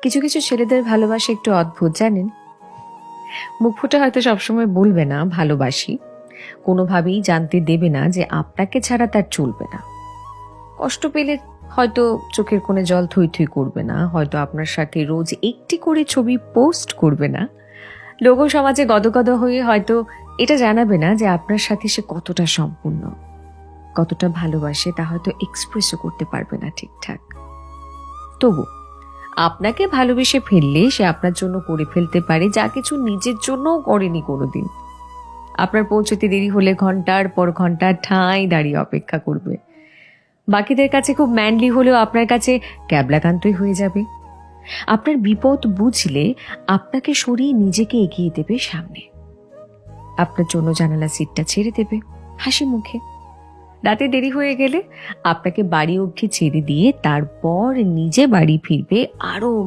কিছু কিছু ছেলেদের ভালোবাসা একটু অদ্ভুত, জানেন। মুখ ফুটে হয়তো সবসময় বলবে না ভালোবাসি, কোনোভাবেই জানতে দেবে না যে আপনাকে ছাড়া তার চলবে না। কষ্ট পেলে হয়তো চোখের কোণে জল থই থই করবে না, হয়তো আপনার সাথে রোজ একটি করে ছবি পোস্ট করবে না, লোক সমাজে গদগদ হয়ে হয়তো এটা জানাবে না যে আপনার সাথে সে কতটা সম্পূর্ণ, কতটা ভালোবাসে, তা হয়তো এক্সপ্রেসও করতে পারবে না ঠিকঠাক। তবু আপনাকে ভালোবেসে ফেললে সে আপনার জন্য করে ফেলতে পারে যা কিছু নিজের জন্যও করেনি কোনোদিন। আপনার পৌঁছতে দেরি হলে ঘন্টার পর ঘন্টা ঠাঁই দাঁড়িয়ে অপেক্ষা করবে। বাকিদের কাছে খুব ম্যানলি হলেও আপনার কাছে ক্যাবলাকান্তই হয়ে যাবে। আপনার বিপদ বুঝলে আপনাকে সরিয়ে নিজেকে এগিয়ে দেবে সামনে। আপনার জন্য জানালা সিটটা ছেড়ে দেবে হাসি মুখে। রাতে দেরি হয়ে গেলে আপনাকে বাড়ি অবধি ছেড়ে দিয়ে তারপর নিজে বাড়ি ফিরবে আরো